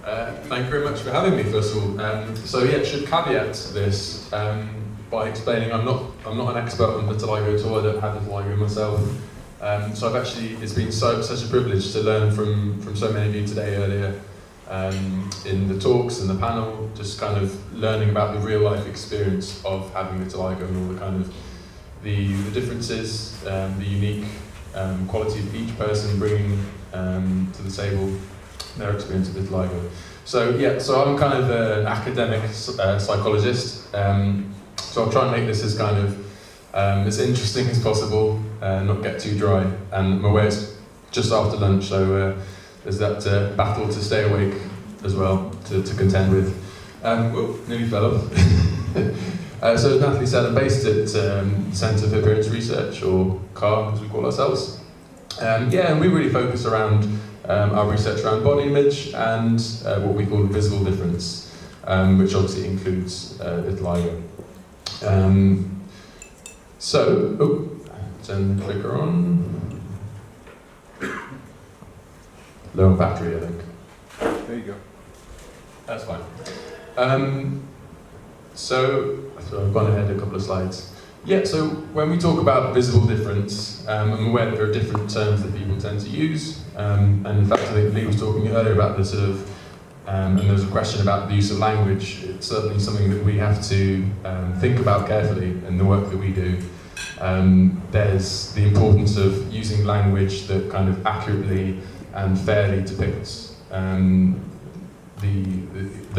Thank you very much for having me, first of all. So yeah, should caveat this by explaining I'm not an expert on vitiligo at all. I don't have vitiligo myself. So I've actually, it's been such a privilege to learn from so many of you today earlier in the talks and the panel, just kind of learning about the real life experience of having vitiligo and all the kind of the differences, the unique quality of each person bringing to the table their experience of vitiligo. So yeah, so I'm kind of an academic psychologist, so I'll try and make this as kind of as interesting as possible, not get too dry, and I'm aware it's just after lunch, so there's that battle to stay awake as well to contend with. Whoa, nearly fell off. So as Natalie said, I'm based at Centre for Appearance Research, or CAR as we call ourselves. Yeah, and we really focus around our research around body image and what we call visible difference, which obviously includes vitiligo. Turn the clicker on. Low on battery, I think. There you go. That's fine. So I've gone ahead a couple of slides. Yeah, so when we talk about visible difference, I'm aware that there are different terms that people tend to use, and in fact I think Lee was talking earlier about the sort of, and there was a question about the use of language. It's certainly something that we have to think about carefully in the work that we do. There's the importance of using language that kind of accurately and fairly depicts the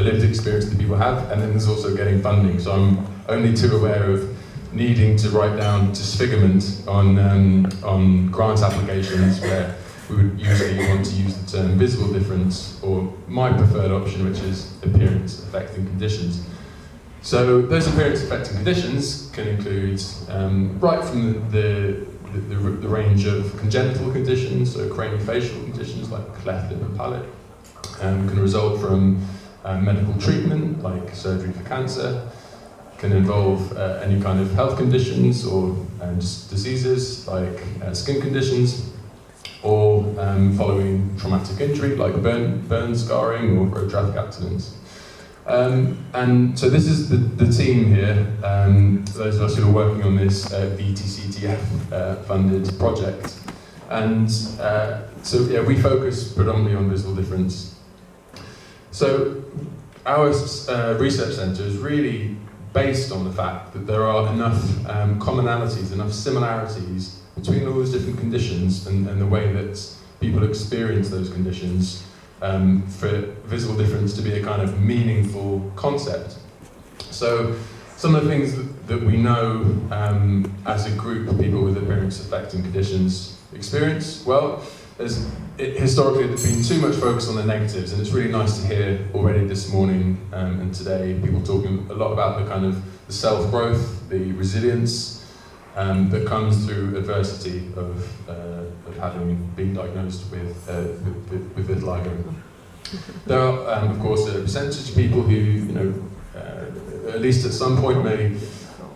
lived experience that people have, and then there's also getting funding. So I'm only too aware of needing to write down disfigurement on grant applications where we would usually want to use the term visible difference, or my preferred option, which is appearance affecting conditions. So those appearance affecting conditions can include right from the range of congenital conditions, so craniofacial conditions like cleft lip and palate, can result from medical treatment like surgery for cancer, can involve any kind of health conditions or diseases like skin conditions, or following traumatic injury like burn scarring or road traffic accidents. And so this is the team here, those of us who are working on this VTCTF funded project. And so yeah, we focus predominantly on visible difference. So our research centre is really based on the fact that there are enough commonalities, enough similarities between all those different conditions and the way that people experience those conditions for visible difference to be a kind of meaningful concept. So some of the things that we know as a group of people with appearance affecting conditions experience, well, historically there's been too much focus on the negatives, and it's really nice to hear already this morning and today people talking a lot about the kind of the self-growth, the resilience that comes through adversity of having been diagnosed with vitiligo. There are, of course, a percentage of people who, at least at some point may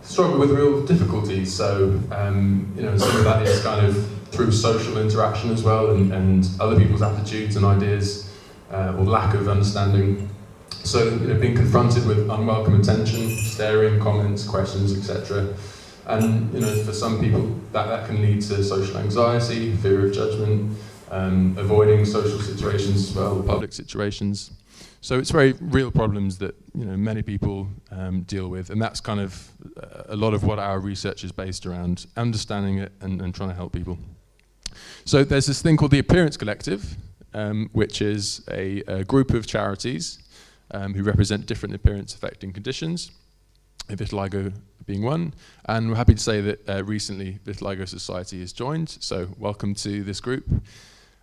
struggle with real difficulties. So, some of that is kind of through social interaction as well, and other people's attitudes and ideas, or lack of understanding. So, being confronted with unwelcome attention, staring, comments, questions, etc. And for some people that can lead to social anxiety, fear of judgment, avoiding social situations as well, public situations. So it's very real problems that many people deal with, and that's kind of a lot of what our research is based around, understanding it and trying to help people. So there's this thing called the Appearance Collective, which is a group of charities who represent different appearance affecting conditions, vitiligo being one, and we're happy to say that recently Vitiligo Society has joined, so welcome to this group.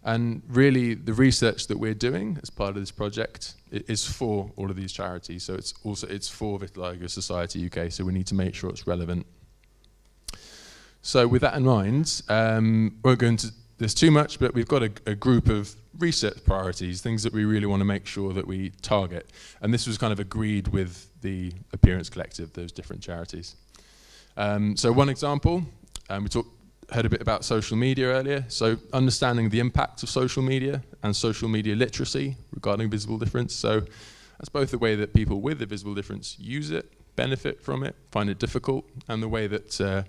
And really the research that we're doing as part of this project is for all of these charities, so it's for Vitiligo Society UK, so we need to make sure it's relevant. So with that in mind, we're going to, there's too much, but we've got a group of research priorities, things that we really want to make sure that we target. And this was kind of agreed with the Appearance Collective, those different charities. So one example, we talked heard a bit about social media earlier. So understanding the impact of social media and social media literacy regarding visible difference. So that's both the way that people with a visible difference use it, benefit from it, find it difficult, and the way that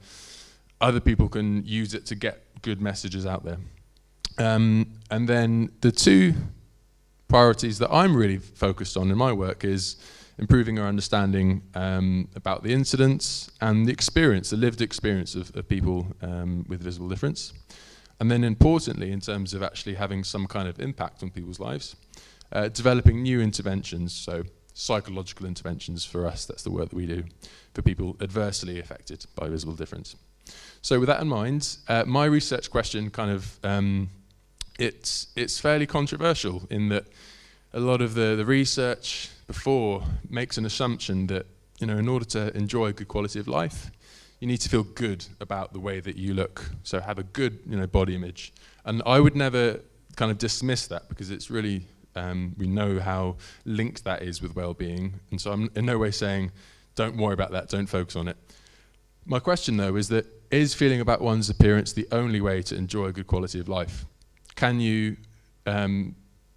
other people can use it to get good messages out there. And then the two priorities that I'm really focused on in my work is improving our understanding about the incidents and the experience, the lived experience of people with visible difference. And then importantly, in terms of actually having some kind of impact on people's lives, developing new interventions, so psychological interventions for us, that's the work that we do, for people adversely affected by visible difference. So with that in mind, my research question kind of, it's fairly controversial in that a lot of the research before makes an assumption that, you know, in order to enjoy a good quality of life, you need to feel good about the way that you look. So have a good, you know, body image. And I would never kind of dismiss that, because it's really, we know how linked that is with well-being. And so I'm in no way saying, don't worry about that, don't focus on it. My question though is that, is feeling about one's appearance the only way to enjoy a good quality of life? Can you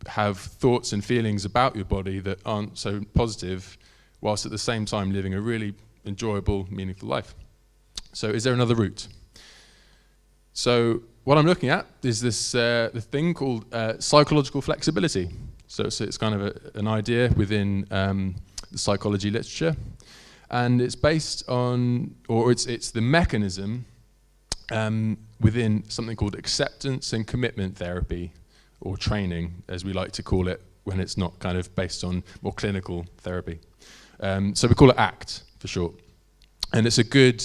have thoughts and feelings about your body that aren't so positive, whilst at the same time living a really enjoyable, meaningful life? So is there another route? So what I'm looking at is this the thing called psychological flexibility. So it's kind of an idea within the psychology literature, and it's based on, or it's the mechanism within something called acceptance and commitment therapy, or training, as we like to call it, when it's not kind of based on more clinical therapy. So we call it ACT for short. And it's a good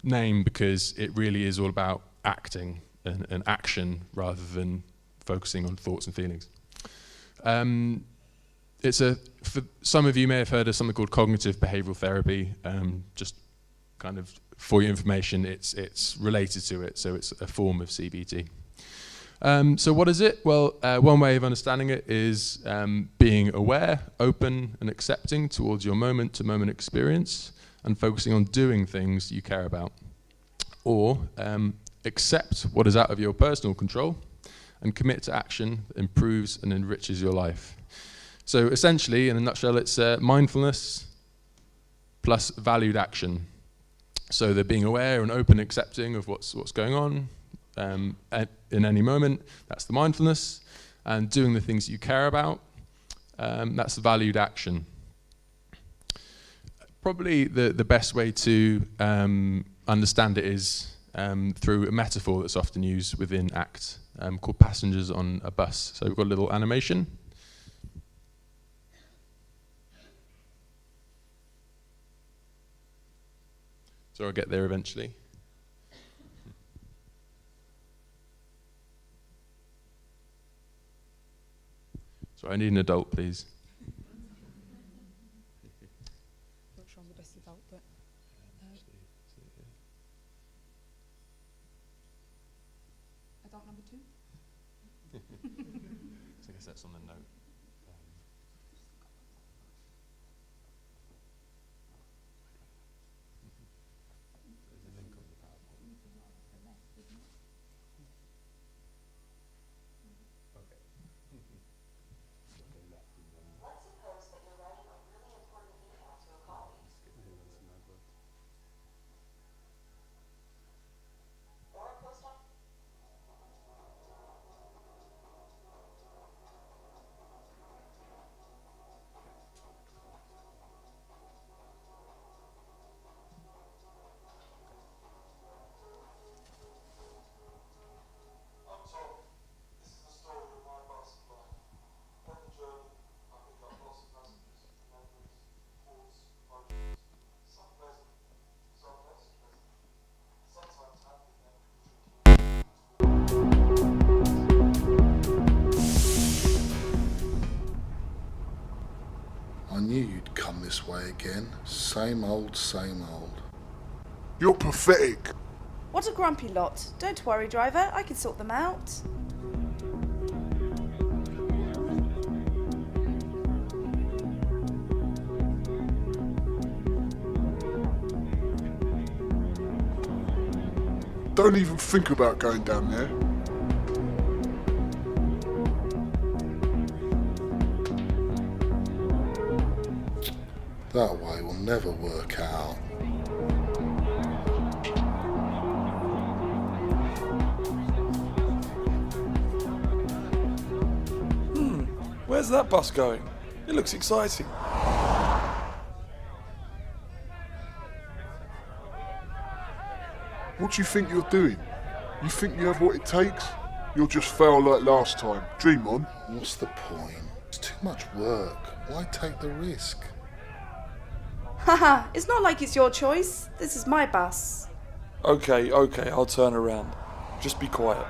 name because it really is all about acting and action rather than focusing on thoughts and feelings. For some of you may have heard of something called cognitive behavioral therapy. Just kind of for your information, it's related to it, so it's a form of CBT. So what is it? Well, one way of understanding it is being aware, open and accepting towards your moment-to-moment experience and focusing on doing things you care about. Or accept what is out of your personal control and commit to action that improves and enriches your life. So essentially, in a nutshell, it's mindfulness plus valued action. So they're being aware and open and accepting of what's going on in any moment, that's the mindfulness, and doing the things you care about, that's the valued action. Probably the best way to understand it is through a metaphor that's often used within ACT, called passengers on a bus. So we've got a little animation. So I'll get there eventually. So I need an adult, please. Not sure I'm the best adult, but adult number 2. So I guess that's on the note. There's a link on the PowerPoint. Okay. Let's suppose that you're writing a really important email to a colleague. Or a post op. I'm Tom. This is the story of my bus and life. On the journey, I pick up lots of messages, memories, thoughts, emotions. Some pleasant, some less pleasant. Sometimes happy, then I knew you'd come this way again. Same old, same old. You're pathetic. What a grumpy lot. Don't worry, driver, I can sort them out. Don't even think about going down there. That way will never work out. Where's that bus going? It looks exciting. What do you think you're doing? You think you have what it takes? You'll just fail like last time. Dream on. What's the point? It's too much work. Why take the risk? Haha, it's not like it's your choice. This is my bus. Okay, I'll turn around. Just be quiet.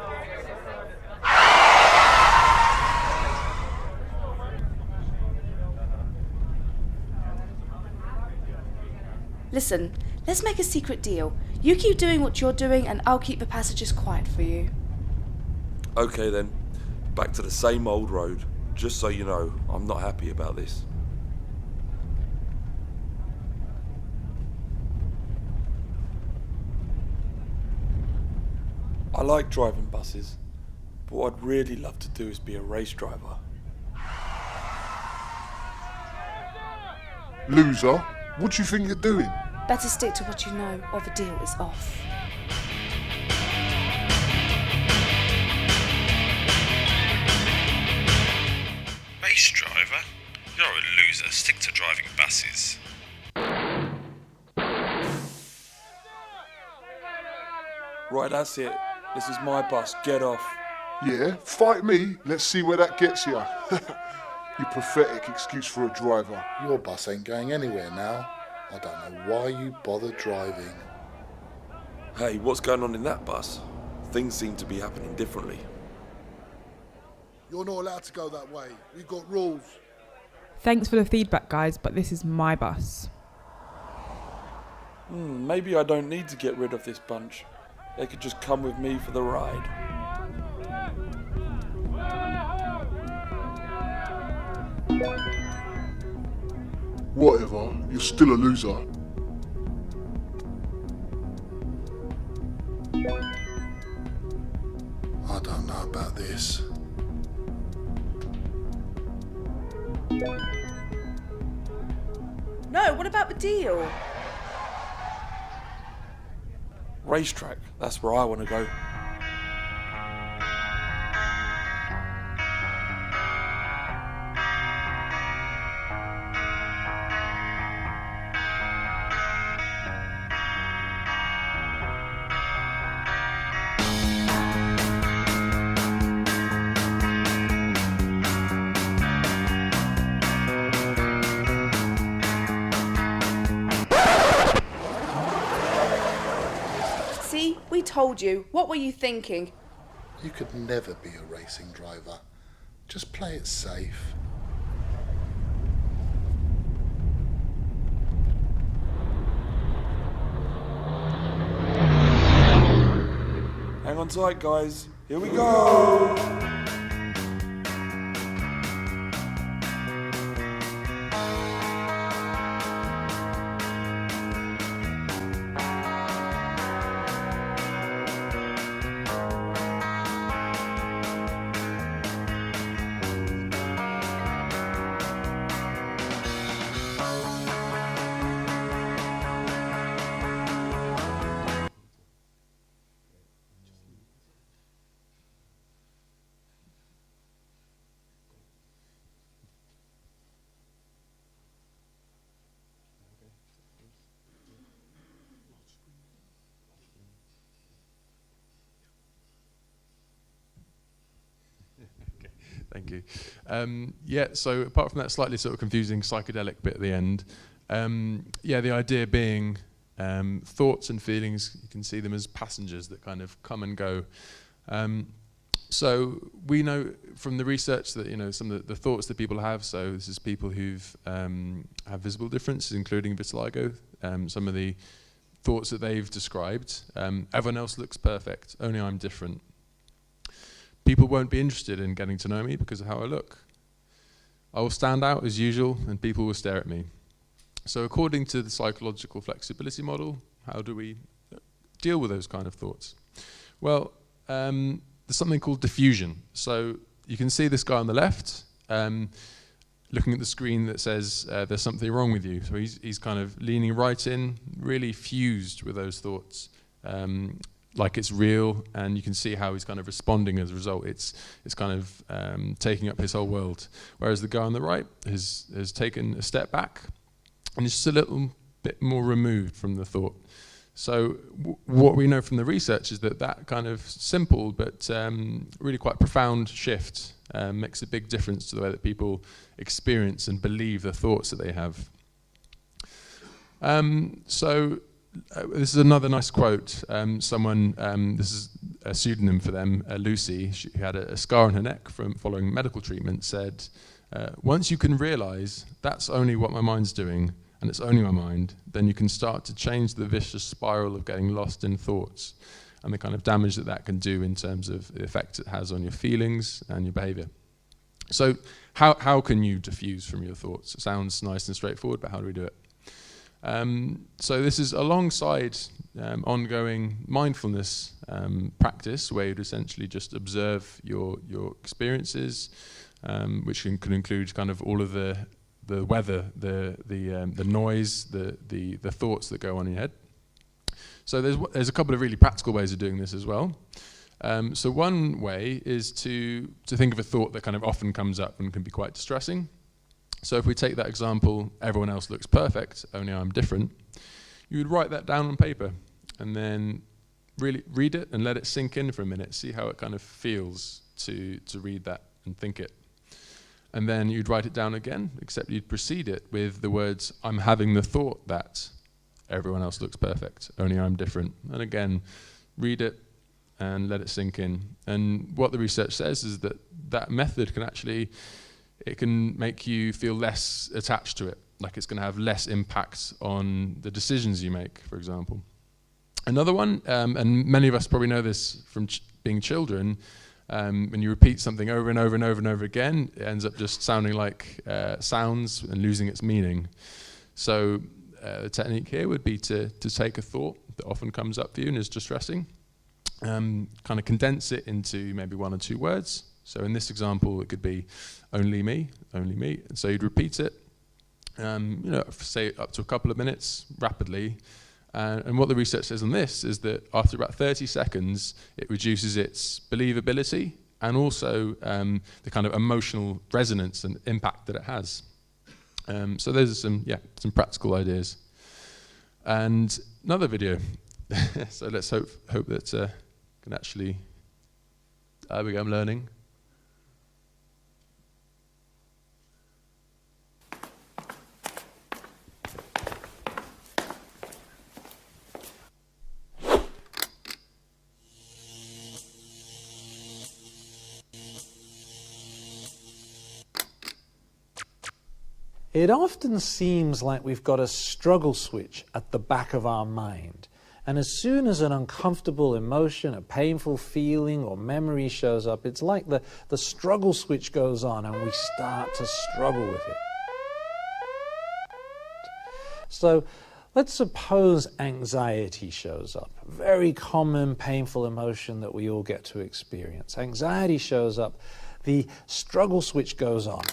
Listen, let's make a secret deal. You keep doing what you're doing and I'll keep the passengers quiet for you. Okay then, back to the same old road. Just so you know, I'm not happy about this. I like driving buses, but what I'd really love to do is be a race driver. Loser, what do you think you're doing? Better stick to what you know or the deal is off. Race driver? You're a loser. Stick to driving buses. Right, that's it. This is my bus. Get off. Yeah, fight me. Let's see where that gets you. You pathetic excuse for a driver. Your bus ain't going anywhere now. I don't know why you bother driving. Hey, what's going on in that bus? Things seem to be happening differently. You're not allowed to go that way. We've got rules. Thanks for the feedback, guys, but this is my bus. Maybe I don't need to get rid of this bunch. They could just come with me for the ride. Whatever, you're still a loser. I don't know about this. No, what about the deal? Racetrack, that's where I want to go. See, we told you. What were you thinking? You could never be a racing driver. Just play it safe. Hang on tight, guys. Here we go! Thank you. Yeah, so apart from that slightly sort of confusing psychedelic bit at the end, yeah, the idea being thoughts and feelings, you can see them as passengers that kind of come and go. So we know from the research that, you know, some of the thoughts that people have, so this is people who've have visible differences, including vitiligo, some of the thoughts that they've described, everyone else looks perfect, only I'm different. People won't be interested in getting to know me because of how I look. I will stand out as usual and people will stare at me. So according to the psychological flexibility model, how do we deal with those kind of thoughts? Well, there's something called diffusion. So you can see this guy on the left looking at the screen that says there's something wrong with you. So he's kind of leaning right in, really fused with those thoughts, like it's real, and you can see how he's kind of responding as a result. It's kind of taking up his whole world. Whereas the guy on the right has taken a step back and is just a little bit more removed from the thought. So what we know from the research is that kind of simple but really quite profound shift makes a big difference to the way that people experience and believe the thoughts that they have. This is another nice quote. This is a pseudonym for them, Lucy, who had a scar on her neck from following medical treatment, said, once you can realize that's only what my mind's doing, and it's only my mind, then you can start to change the vicious spiral of getting lost in thoughts and the kind of damage that can do in terms of the effect it has on your feelings and your behavior. So how can you diffuse from your thoughts? It sounds nice and straightforward, but how do we do it? So this is alongside ongoing mindfulness practice, where you'd essentially just observe your experiences, which can include kind of all of the weather, the noise, the thoughts that go on in your head. So there's a couple of really practical ways of doing this as well. So one way is to think of a thought that kind of often comes up and can be quite distressing. So if we take that example, everyone else looks perfect, only I'm different, you would write that down on paper and then really read it and let it sink in for a minute, see how it kind of feels to read that and think it. And then you'd write it down again, except you'd precede it with the words, I'm having the thought that everyone else looks perfect, only I'm different. And again, read it and let it sink in. And what the research says is that method can actually, it can make you feel less attached to it, like it's going to have less impact on the decisions you make, for example. Another one, and many of us probably know this from being children, when you repeat something over and over and over and over again, it ends up just sounding like sounds and losing its meaning. So the technique here would be to take a thought that often comes up for you and is distressing, kind of condense it into maybe 1 or 2 words. So in this example, it could be only me, only me. And so you'd repeat it, say up to a couple of minutes rapidly. And what the research says on this is that after about 30 seconds, it reduces its believability and also the kind of emotional resonance and impact that it has. So those are some practical ideas. And another video. So let's hope that can actually. There we go. I'm learning. It often seems like we've got a struggle switch at the back of our mind. And as soon as an uncomfortable emotion, a painful feeling or memory shows up, it's like the struggle switch goes on and we start to struggle with it. So let's suppose anxiety shows up. A very common, painful emotion that we all get to experience. Anxiety shows up, the struggle switch goes on.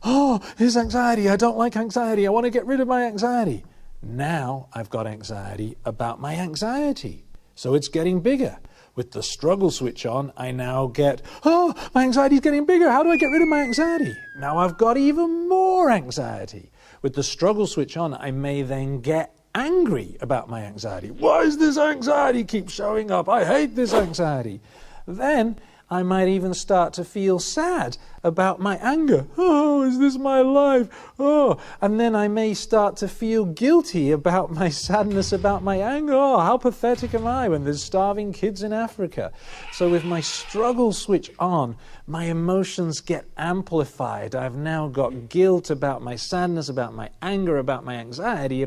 Oh, here's anxiety. I don't like anxiety. I want to get rid of my anxiety. Now I've got anxiety about my anxiety. So it's getting bigger. With the struggle switch on, I now get, oh, my anxiety is getting bigger. How do I get rid of my anxiety? Now I've got even more anxiety. With the struggle switch on, I may then get angry about my anxiety. Why does this anxiety keep showing up? I hate this anxiety. Then I might even start to feel sad about my anger. Oh, is this my life? Oh, and then I may start to feel guilty about my sadness about my anger. Oh, how pathetic am I when there's starving kids in Africa? So with my struggle switch on, my emotions get amplified. I've now got guilt about my sadness, about my anger, about my anxiety,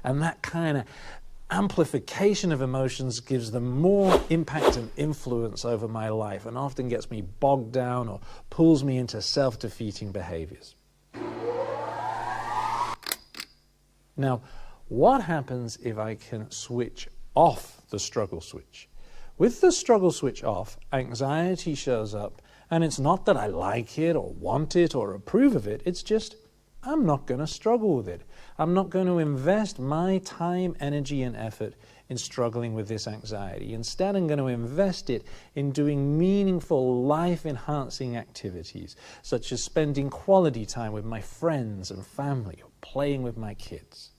And that kind of amplification of emotions gives them more impact and influence over my life and often gets me bogged down or pulls me into self-defeating behaviors. Now, What happens if I can switch off the struggle switch? With the struggle switch off, anxiety shows up, and it's not that I like it or want it or approve of it, it's just I'm not going to struggle with it. I'm not going to invest my time, energy, and effort in struggling with this anxiety. Instead, I'm going to invest it in doing meaningful, life-enhancing activities, such as spending quality time with my friends and family or playing with my kids.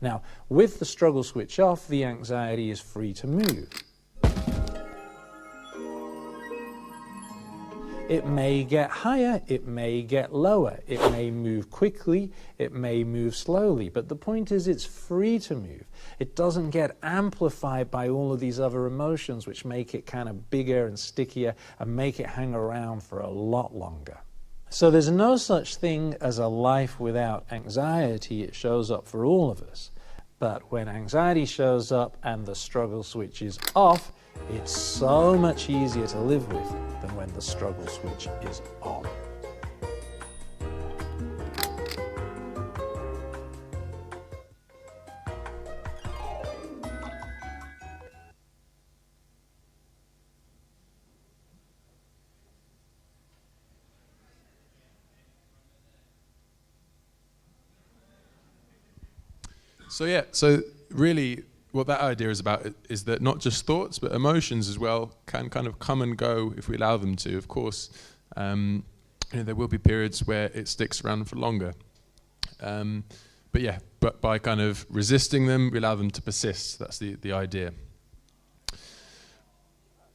Now, with the struggle switch off, the anxiety is free to move. It may get higher, it may get lower, it may move quickly, it may move slowly, but the point is it's free to move. It doesn't get amplified by all of these other emotions which make it kind of bigger and stickier and make it hang around for a lot longer. So there's no such thing as a life without anxiety. It shows up for all of us. But when anxiety shows up and the struggle switch is off, it's so much easier to live with than when the struggle switch is on. So really what that idea is about is that not just thoughts but emotions as well can kind of come and go if we allow them to. Of course, there will be periods where it sticks around for longer. But by kind of resisting them, we allow them to persist. That's the idea.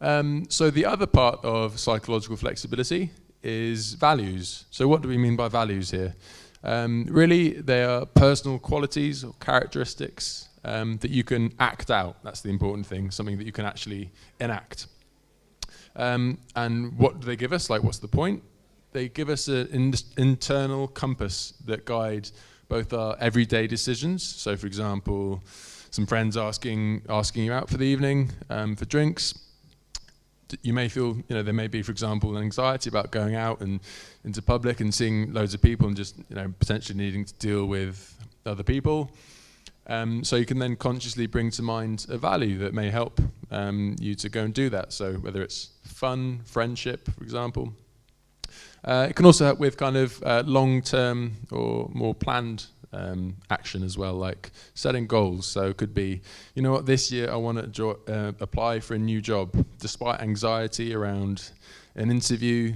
So the other part of psychological flexibility is values. So what do we mean by values here? Really, they are personal qualities or characteristics that you can act out. That's the important thing, something that you can actually enact. And what do they give us? Like, what's the point? They give us an internal compass that guides both our everyday decisions. So, for example, some friends asking you out for the evening for drinks. You may feel, there may be, for example, an anxiety about going out and into public and seeing loads of people and just, potentially needing to deal with other people. So you can then consciously bring to mind a value that may help you to go and do that. So whether it's fun, friendship, for example. It can also help with kind of long-term or more planned action as well, like setting goals. So it could be, this year I want to apply for a new job, despite anxiety around an interview,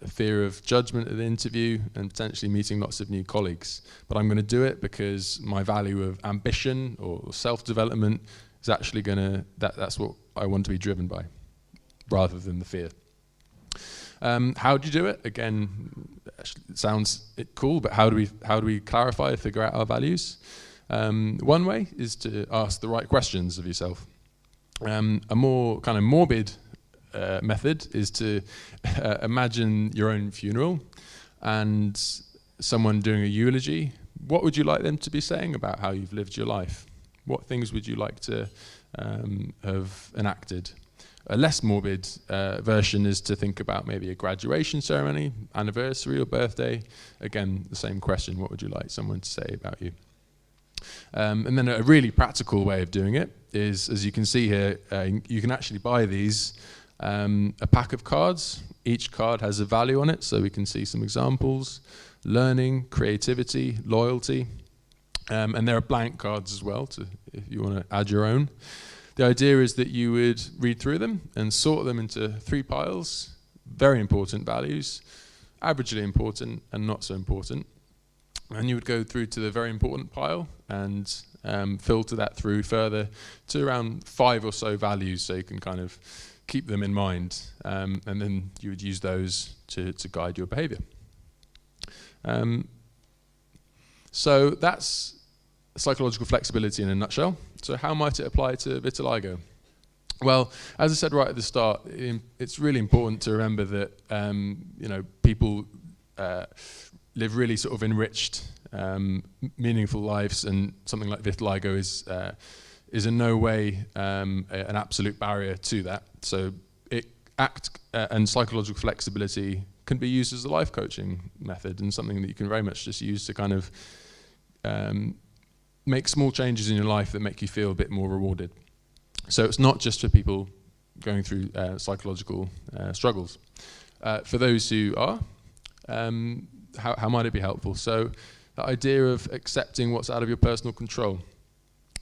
fear of judgment at the interview, and potentially meeting lots of new colleagues. But I'm going to do it because my value of ambition or self-development is actually that's what I want to be driven by, rather than the fear. How do you do it? Again, it sounds cool, but how do we clarify, figure out our values? One way is to ask the right questions of yourself. A more kind of morbid method is to imagine your own funeral and someone doing a eulogy. What would you like them to be saying about how you've lived your life? What things would you like to have enacted? A less morbid version is to think about maybe a graduation ceremony, anniversary or birthday. Again, the same question, what would you like someone to say about you? And then a really practical way of doing it is, as you can see here, you can actually buy these, a pack of cards. Each card has a value on it, so we can see some examples. Learning, creativity, loyalty. And there are blank cards as well, if you want to add your own. The idea is that you would read through them and sort them into 3 piles, very important values, averagely important and not so important. And you would go through to the very important pile and filter that through further to around 5 or so values, so you can kind of keep them in mind. And then you would use those to guide your behavior. So that's psychological flexibility in a nutshell. So how might it apply to vitiligo? Well, as I said right at the start, it's really important to remember that people live really sort of enriched, meaningful lives, and something like vitiligo is in no way an absolute barrier to that. So and psychological flexibility can be used as a life coaching method, and something that you can very much just use to kind of make small changes in your life that make you feel a bit more rewarded. So it's not just for people going through psychological struggles. For those who are, how might it be helpful? So the idea of accepting what's out of your personal control.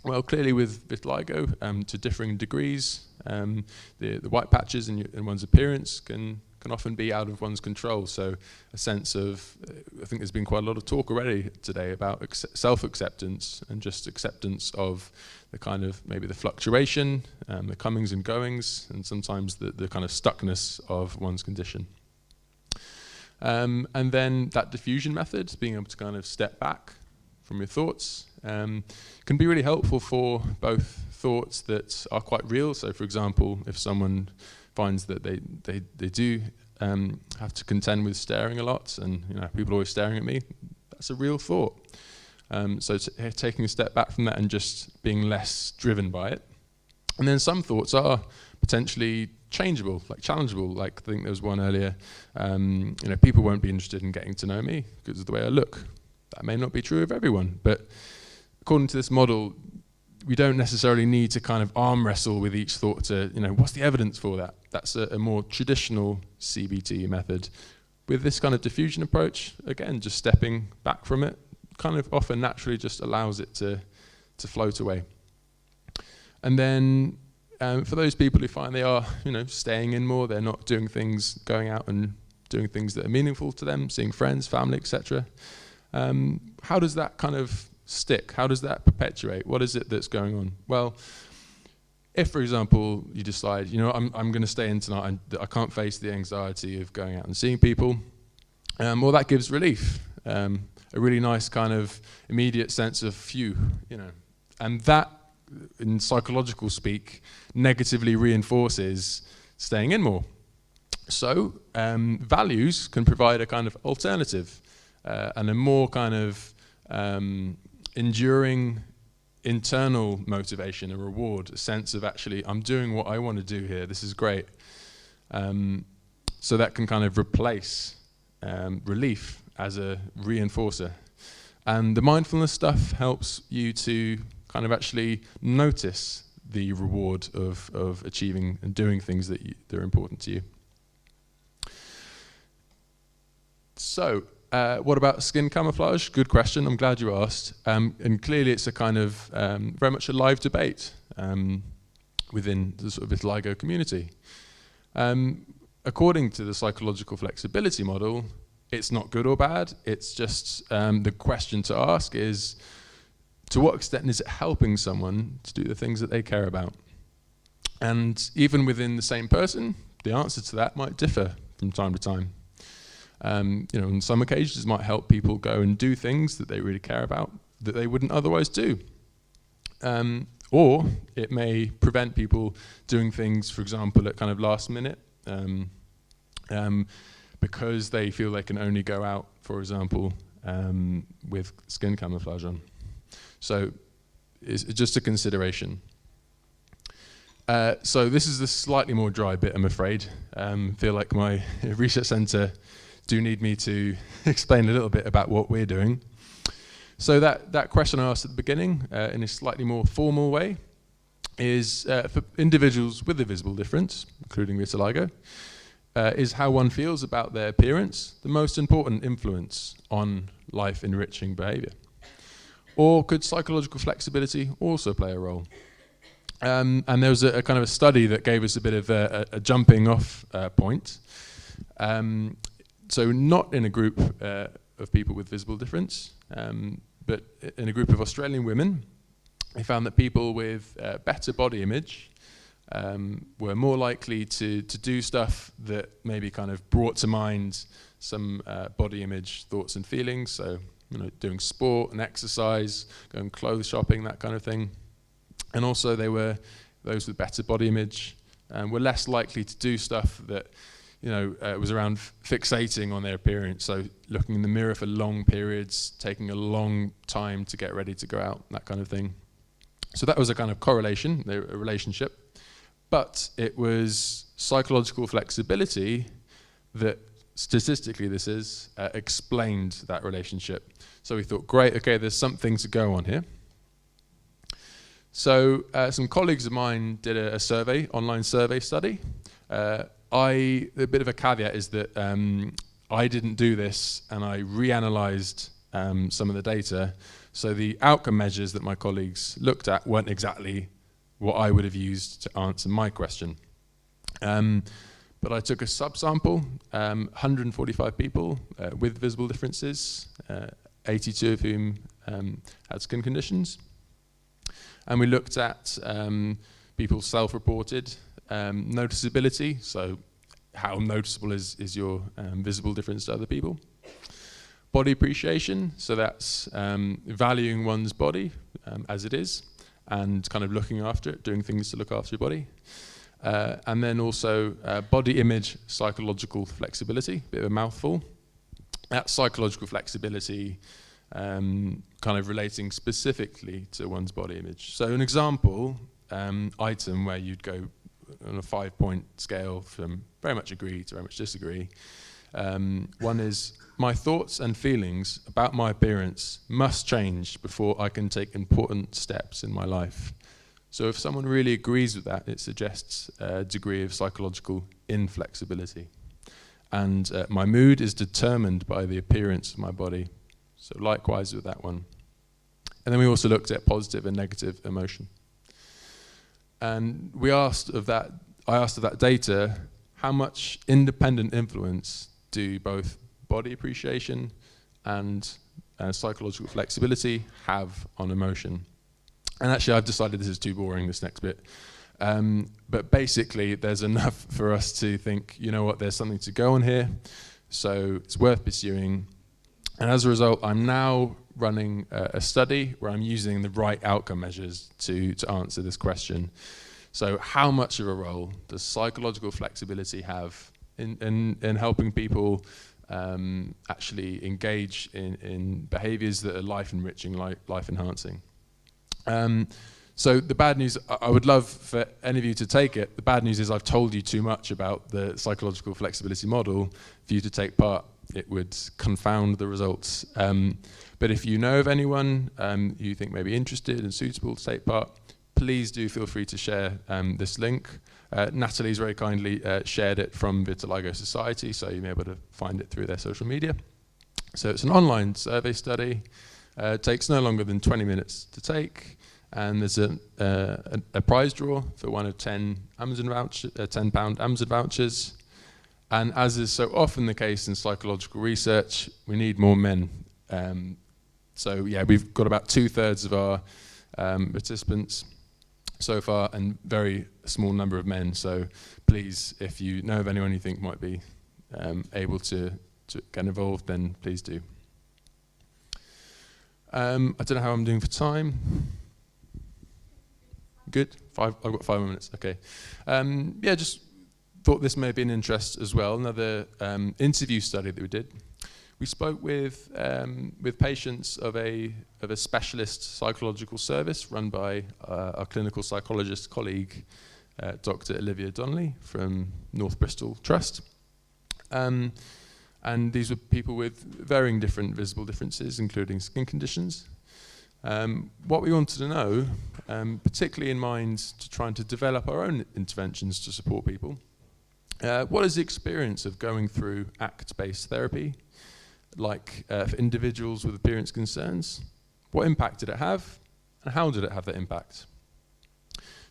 Well, clearly with vitiligo, to differing degrees, the white patches in one's appearance can often be out of one's control. So a sense of, I think there's been quite a lot of talk already today about self-acceptance and just acceptance of the kind of maybe the fluctuation, the comings and goings, and sometimes the kind of stuckness of one's condition. And then that diffusion method, being able to kind of step back from your thoughts, can be really helpful for both thoughts that are quite real. So for example, if someone finds that they do have to contend with staring a lot, and people are always staring at me, that's a real thought. So taking a step back from that and just being less driven by it. And then some thoughts are potentially changeable, like challengeable. Like I think there was one earlier, people won't be interested in getting to know me because of the way I look. That may not be true of everyone, but according to this model, we don't necessarily need to kind of arm wrestle with each thought to, what's the evidence for that? That's a more traditional CBT method. With this kind of diffusion approach, again, just stepping back from it, kind of often naturally just allows it to float away. And then for those people who find they are, staying in more, they're not doing things, going out and doing things that are meaningful to them, seeing friends, family, etc. How does that kind of stick? How does that perpetuate? What is it that's going on? Well, if, for example, you decide, I'm going to stay in tonight and I can't face the anxiety of going out and seeing people, well, that gives relief. A really nice kind of immediate sense of phew, and that, in psychological speak, negatively reinforces staying in more. So values can provide a kind of alternative and a more kind of enduring internal motivation, a reward, a sense of actually, I'm doing what I want to do here, this is great. So that can kind of replace relief as a reinforcer. And the mindfulness stuff helps you to kind of actually notice the reward of achieving and doing things that are important to you. So, what about skin camouflage? Good question, I'm glad you asked. And clearly it's a kind of very much a live debate within the sort of vitiligo community. According to the psychological flexibility model, it's not good or bad, it's just the question to ask is, to what extent is it helping someone to do the things that they care about? And even within the same person, the answer to that might differ from time to time. In some occasions, it might help people go and do things that they really care about that they wouldn't otherwise do. Or it may prevent people doing things, for example, at kind of last minute, because they feel they can only go out, for example, with skin camouflage on. So it's just a consideration. So this is the slightly more dry bit, I'm afraid. Feel like my research centre do need me to explain a little bit about what we're doing. So that question I asked at the beginning, in a slightly more formal way, is for individuals with a visible difference, including vitiligo, is how one feels about their appearance the most important influence on life-enriching behaviour? Or could psychological flexibility also play a role? And there was a kind of a study that gave us a bit of a jumping off point. So not in a group of people with visible difference, but in a group of Australian women, they found that people with better body image were more likely to do stuff that maybe kind of brought to mind some body image thoughts and feelings. So, doing sport and exercise, going clothes shopping, that kind of thing. And also those with better body image were less likely to do stuff that was around fixating on their appearance. So looking in the mirror for long periods, taking a long time to get ready to go out, that kind of thing. So that was a kind of correlation, a relationship. But it was psychological flexibility that, statistically this is, explained that relationship. So we thought, great, okay, there's something to go on here. So some colleagues of mine did a survey, online survey study. A bit of a caveat is that I didn't do this, and I reanalyzed some of the data. So the outcome measures that my colleagues looked at weren't exactly what I would have used to answer my question. But I took a subsample, 145 people with visible differences, 82 of whom had skin conditions. And we looked at people's self-reported noticeability, so how noticeable is your visible difference to other people. Body appreciation, so that's valuing one's body as it is, and kind of looking after it, doing things to look after your body. And then also body image psychological flexibility, bit of a mouthful. That psychological flexibility kind of relating specifically to one's body image. So an example item where you'd go on a 5-point scale from very much agree to very much disagree. One is, my thoughts and feelings about my appearance must change before I can take important steps in my life. So if someone really agrees with that, it suggests a degree of psychological inflexibility. And my mood is determined by the appearance of my body. So likewise with that one. And then we also looked at positive and negative emotion. And I asked of that data, how much independent influence do both body appreciation and psychological flexibility have on emotion? And actually I've decided this is too boring, this next bit. But basically there's enough for us to think, you know what, there's something to go on here, so it's worth pursuing. And as a result, I'm now running a study where I'm using the right outcome measures to answer this question. So how much of a role does psychological flexibility have in helping people actually engage in behaviors that are life-enriching, life-enhancing? So the bad news, I would love for any of you to take it. The bad news is I've told you too much about the psychological flexibility model for you to take part. It would confound the results. But if you know of anyone you think may be interested and suitable to take part, please do feel free to share this link. Natalie's very kindly shared it from Vitiligo Society, so you may be able to find it through their social media. So it's an online survey study. It takes no longer than 20 minutes to take, and there's a prize draw for one of 10 £10 Amazon vouchers. And as is so often the case in psychological research, we need more men. So yeah, we've got about 2/3 of our participants so far, and very small number of men. So please, if you know of anyone you think might be able to get involved, then please do. I don't know how I'm doing for time. Good? I've got 5 more minutes, okay. Yeah, just thought this may be an interest as well. Another interview study that we did. We spoke with patients of a specialist psychological service run by our clinical psychologist colleague, Dr. Olivia Donnelly from North Bristol Trust. And these were people with varying different visible differences, including skin conditions. What we wanted to know, particularly in mind to trying to develop our own interventions to support people, what is the experience of going through ACT-based therapy, like for individuals with appearance concerns? What impact did it have, and how did it have that impact?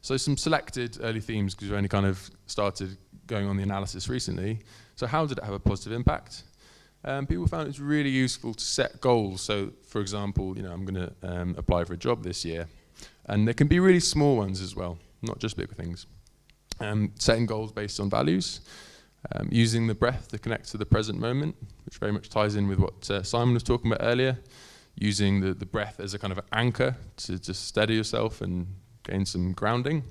So some selected early themes, because we only kind of started going on the analysis recently. So how did it have a positive impact? People found it was really useful to set goals. So for example, you know, I'm going to apply for a job this year, and there can be really small ones as well, not just big things. Setting goals based on values, using the breath to connect to the present moment, which very much ties in with what Simon was talking about earlier, using the breath as a kind of anchor to just steady yourself and gain some grounding,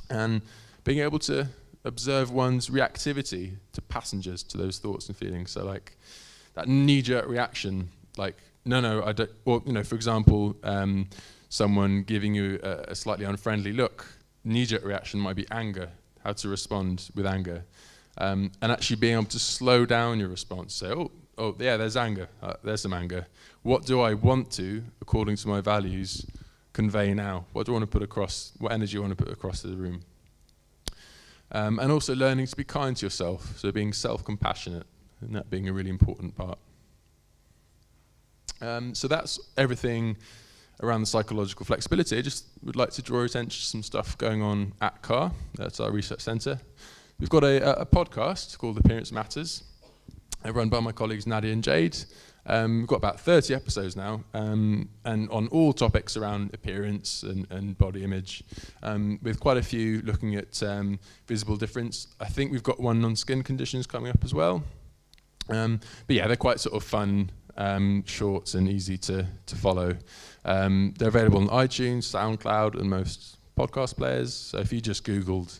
and being able to observe one's reactivity to passengers to those thoughts and feelings. So like that knee-jerk reaction, like, no, I don't, or, you know, for example, someone giving you a slightly unfriendly look, knee-jerk reaction might be anger, how to respond with anger. And actually being able to slow down your response, say, oh yeah, there's anger, there's some anger. What do I want to, according to my values, convey now? What do I want to put across? What energy I want to put across to the room? And also learning to be kind to yourself, so being self-compassionate, and that being a really important part. So that's everything around the psychological flexibility. I just would like to draw your attention to some stuff going on at CAR, that's our research centre. We've got a podcast called Appearance Matters, run by my colleagues Nadia and Jade. We've got about 30 episodes now, and on all topics around appearance and body image, with quite a few looking at visible difference. I think we've got one on skin conditions coming up as well. But yeah, they're quite sort of fun shorts and easy to follow. They're available on iTunes, SoundCloud, and most podcast players. So if you just Googled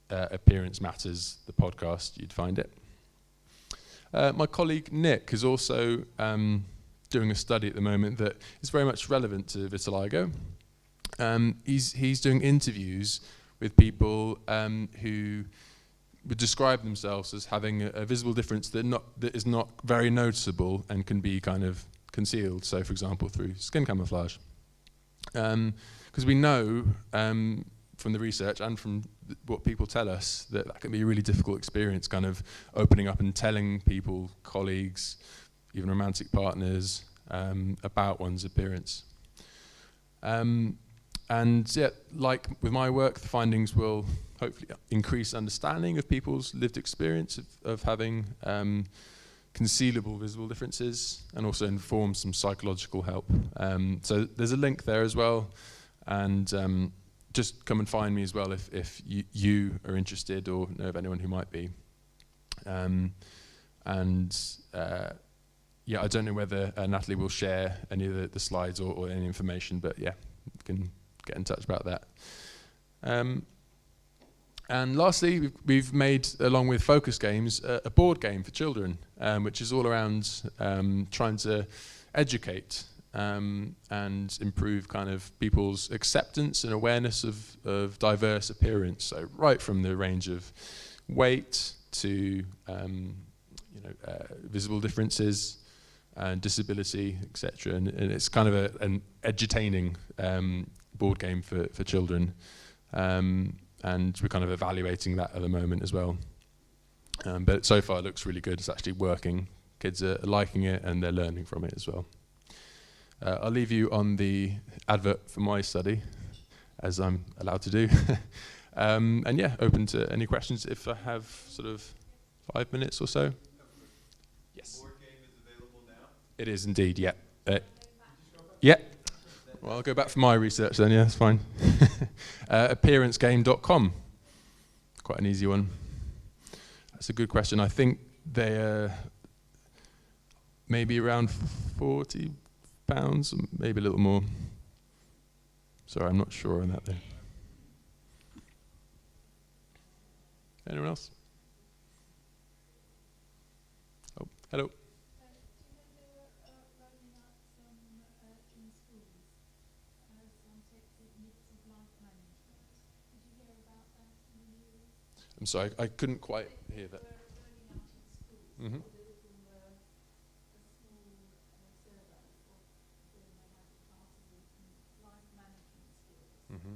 Appearance Matters, the podcast, you'd find it. My colleague Nick is also doing a study at the moment that is very much relevant to vitiligo. He's doing interviews with people who would describe themselves as having a visible difference that is not very noticeable and can be kind of concealed. So, for example, through skin camouflage. Because we know from the research and from what people tell us that can be a really difficult experience, kind of opening up and telling people, colleagues, even romantic partners, about one's appearance. And yeah, like with my work, the findings will hopefully increase understanding of people's lived experience of having concealable visible differences, and also inform some psychological help. So there's a link there as well, and just come and find me as well if you are interested or know of anyone who might be. Yeah, I don't know whether Natalie will share any of the slides or any information, but yeah, you can get in touch about that. And lastly, we've made, along with Focus Games, a board game for children, which is all around trying to educate and improve kind of people's acceptance and awareness of diverse appearance. So right from the range of weight to visible differences and disability, etc. And it's kind of an edutaining board game for children. And we're kind of evaluating that at the moment as well. But so far it looks really good. It's actually working. Kids are liking it and they're learning from it as well. I'll leave you on the advert for my study, as I'm allowed to do. And yeah, open to any questions if I have sort of 5 minutes or so. Yes. Board game is available now? It is indeed, yeah. Yeah. Well, I'll go back for my research then, yeah, that's fine. Appearancegame.com. Quite an easy one. That's a good question. I think they are maybe around £40, maybe a little more. Sorry, I'm not sure on that there. Anyone else? Oh, hello. I'm sorry, I couldn't quite hear that. Mm-hmm. Mm-hmm.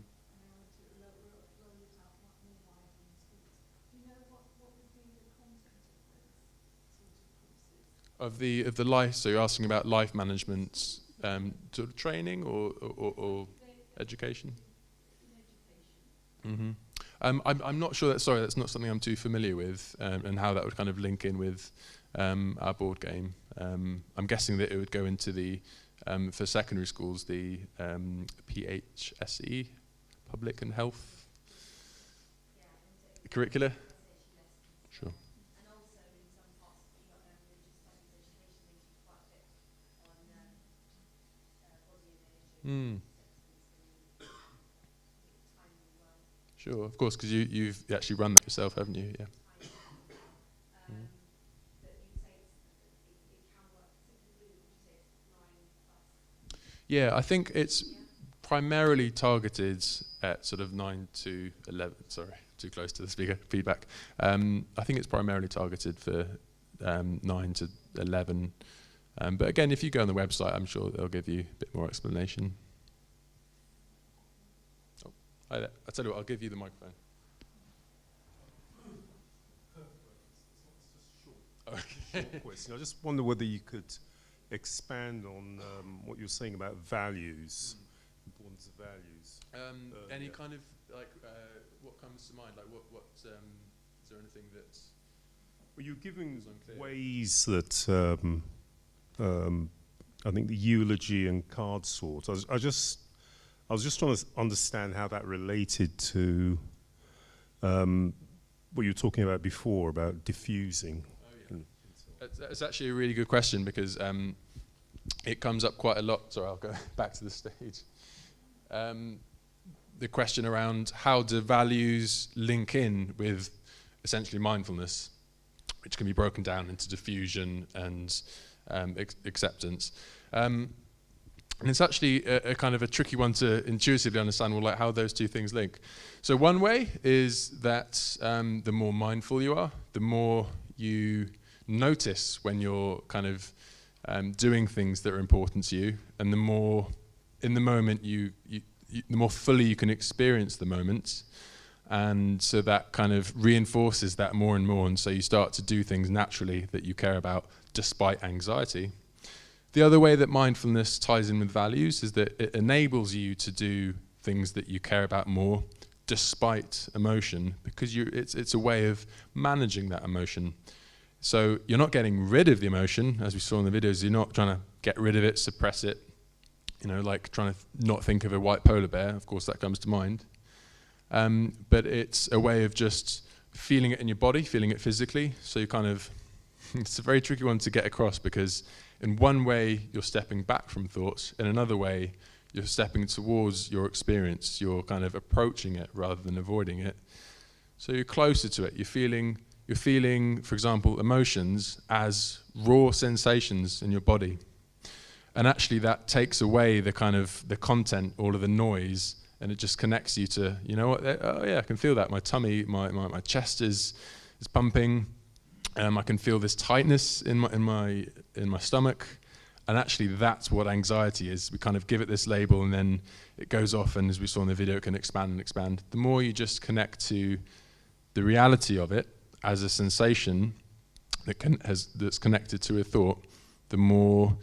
Of the life, so you're asking about life management sort of training or education? Mm-hmm. I'm not sure sorry, that's not something I'm too familiar with, and how that would kind of link in with our board game. I'm guessing that it would go into the, for secondary schools, the PHSE, Public and Health curricula? Sure. Mm. Sure, of course, because you've actually run that yourself, haven't you? Yeah. Mm. Yeah, I think it's primarily targeted at sort of 9 to 11. Sorry, too close to the speaker. Feedback. I think it's primarily targeted for 9 to 11. But again, if you go on the website, I'm sure they'll give you a bit more explanation. I tell you what, I'll give you the microphone. Okay. Short question. I just wonder whether you could expand on what you're saying about values, importance of values. Any kind of like what comes to mind? Like what is there anything that's? Well, you're giving ways that I think the eulogy and card sort. I was just trying to understand how that related to what you were talking about before about diffusing. It's actually a really good question because it comes up quite a lot. Sorry, I'll go back to the stage. The question around how do values link in with essentially mindfulness, which can be broken down into diffusion and acceptance. And it's actually a kind of a tricky one to intuitively understand, well, like how those two things link. So one way is that the more mindful you are, the more you notice when you're kind of doing things that are important to you, and the more in the moment the more fully you can experience the moment, and so that kind of reinforces that more and more, and so you start to do things naturally that you care about despite anxiety. The other way that mindfulness ties in with values is that it enables you to do things that you care about more despite emotion, because it's a way of managing that emotion. So you're not getting rid of the emotion, as we saw in the videos. You're not trying to get rid of it, suppress it, like trying to not think of a white polar bear. Of course, that comes to mind. But it's a way of just feeling it in your body, feeling it physically. So you kind of, it's a very tricky one to get across, because in one way you're stepping back from thoughts, in another way you're stepping towards your experience. You're kind of approaching it rather than avoiding it. So you're closer to it. You're feeling, for example, emotions as raw sensations in your body. And actually that takes away the kind of the content, all of the noise, and it just connects you to, you know what, oh yeah, I can feel that. My tummy, my chest is pumping. I can feel this tightness in my stomach. And actually that's what anxiety is. We kind of give it this label and then it goes off, and as we saw in the video, it can expand and expand. The more you just connect to the reality of it as a sensation that's connected to a thought, the more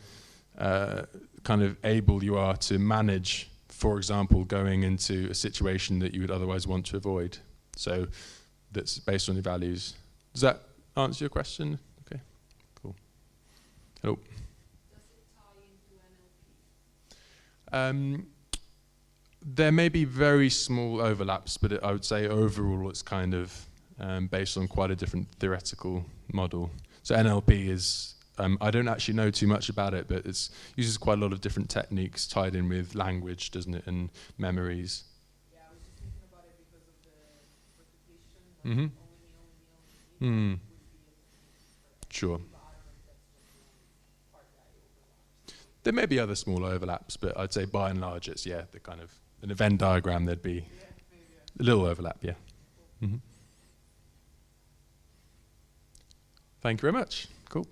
kind of able you are to manage, for example, going into a situation that you would otherwise want to avoid. So that's based on your values. Does that answer your question? Okay, cool. Hello. Does it tie into NLP? There may be very small overlaps, but I would say overall it's kind of based on quite a different theoretical model. So NLP is, I don't actually know too much about it, but it uses quite a lot of different techniques tied in with language, doesn't it, and memories. Yeah, I was just thinking about it because of the repetition. Like Mm-hmm. would be Sure. but I don't know if that's just part that overlaps. There may be other small overlaps, but I'd say by and large it's, the kind of, in a Venn diagram there'd be a little overlap, yeah. Mm-hmm. Thank you very much. Cool.